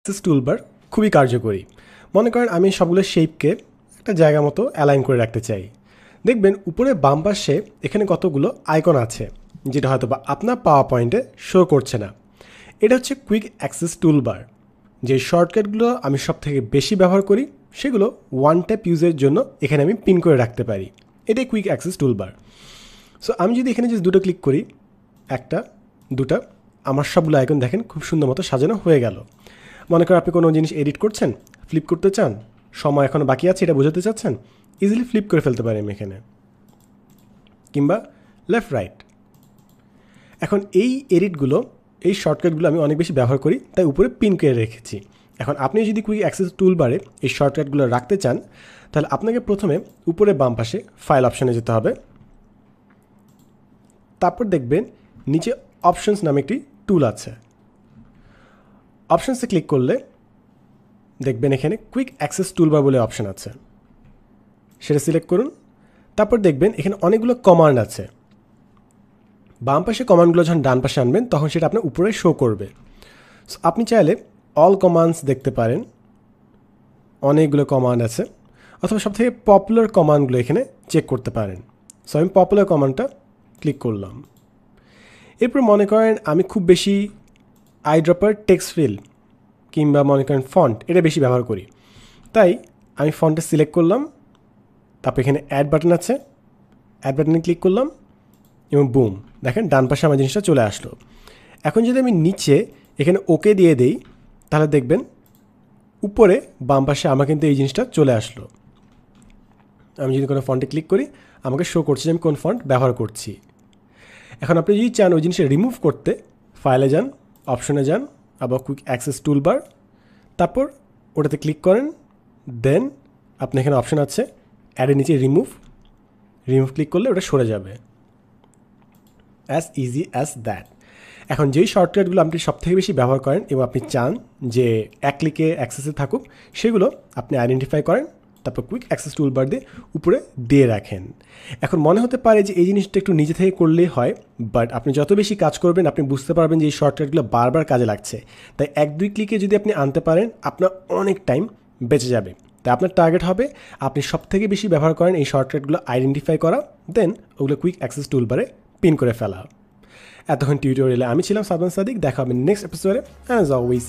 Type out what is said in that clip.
Access toolbar খুবই কার্যকরী। মনে করেন আমি সবগুলো শেপকে একটা জায়গা মতো অ্যালাইন করে রাখতে চাই। দেখবেন উপরে বাম পাশে এখানে কতগুলো আইকন আছে, যেটা হয়তো বা আপনার পাওয়ার পয়েন্টে শো করছে না। এটা হচ্ছে কুইক অ্যাক্সেস টুলবার। যে শর্টকাটগুলো আমি সব থেকে বেশি ব্যবহার করি সেগুলো ওয়ান ট্যাপ ইউজের জন্য এখানে আমি পিন করে রাখতে পারি। এটাই কুইক অ্যাক্সেস টুলবার। সো আমি যদি এখানে জাস্ট দুটো ক্লিক করি, একটা দুটা, আমার সবগুলো আইকন দেখেন খুব সুন্দর মতো সাজানো হয়ে গেল। মনে করেন আপনি কোনো জিনিস এডিট করছেন, ফ্লিপ করতে চান, সময় এখনও বাকি আছে এটা বোঝাতে চাচ্ছেন, ইজিলি ফ্লিপ করে ফেলতে পারি আমি এখানে, কিংবা লেফট রাইট। এখন এই এডিটগুলো, এই শর্টকাটগুলো আমি অনেক বেশি ব্যবহার করি, তাই উপরে পিন করে রেখেছি। এখন আপনি যদি কুইক অ্যাক্সেস টুলবারে এই শর্টকাটগুলো রাখতে চান, তাহলে আপনাকে প্রথমে উপরে বাম পাশে ফাইল অপশানে যেতে হবে। তারপর দেখবেন নিচে অপশনস নামে একটি টুল আছে। অপশনসে ক্লিক করলে দেখবেন এখানে কুইক অ্যাক্সেস টুলবার বলে অপশন আছে, সেটা সিলেক্ট করুন। তারপর দেখবেন এখানে অনেকগুলো কমান্ড আছে। বাম পাশে কমান্ডগুলো যখন ডান পাশে আনবেন তখন সেটা আপনার উপরে শো করবে। সো আপনি চাইলে অল কমান্ডস দেখতে পারেন, অনেকগুলো কমান্ড আছে, অথবা সবথেকে পপুলার কমান্ডগুলো এখানে চেক করতে পারেন। সো আমি পপুলার কমান্ডটা ক্লিক করলাম। এরপর মনে করেন আমি খুব বেশি আইড্রপার টেক্সট ফিল কিংবা মনে করেন ফন্ট এটা বেশি ব্যবহার করি, তাই আমি ফন্টটা সিলেক্ট করলাম। তারপর এখানে অ্যাড বাটন আছে, অ্যাড বাটনে ক্লিক করলাম এবং বুম, দেখেন ডান পাশে আমার জিনিসটা চলে আসলো। এখন যদি আমি নিচে এখানে ওকে দিয়ে দিই, তাহলে দেখবেন উপরে বাম পাশে আমার কিন্তু এই জিনিসটা চলে আসলো। আমি যদি কোনো ফন্টে ক্লিক করি আমাকে শো করছে যে আমি কোন ফন্ট ব্যবহার করছি। এখন আপনি যদি চান ওই জিনিসটা রিমুভ করতে, ফাইলে যান, অপশনে যান, আবার কুইক অ্যাক্সেস টুলবার, তারপর ওটাতে ক্লিক করেন, দেন আপনি এখানে অপশন আছে অ্যাডের নিচে রিমুভ ক্লিক করলে ওটা সরে যাবে। As easy as that. এখন যেই শর্টকাটগুলো আপনি সবথেকে বেশি ব্যবহার করেন এবং আপনি চান যে এক ক্লিকে অ্যাক্সেসে থাকুক, সেগুলো আপনি আইডেন্টিফাই করেন, তারপর কুইক অ্যাক্সেস টুলবার দিয়ে উপরে দিয়ে রাখেন। এখন মনে হতে পারে যে এই জিনিসটা একটু নিজে থেকে করলেই হয়, বাট আপনি যত বেশি কাজ করবেন আপনি বুঝতে পারবেন যে এই শর্টকাটগুলো বারবার কাজে লাগছে। তাই এক দুই ক্লিকে যদি আপনি আনতে পারেন আপনার অনেক টাইম বেঁচে যাবে। তাই আপনার টার্গেট হবে আপনি সবথেকে বেশি ব্যবহার করেন এই শর্টকাটগুলো আইডেন্টিফাই করা, দেন ওগুলো কুইক অ্যাক্সেস টুলবারে পিন করে ফেলা। এতক্ষণ টিউটোরিয়ালে আমি ছিলাম সাদমান সাদিক। দেখা হবে নেক্সট এপিসোডে। As always.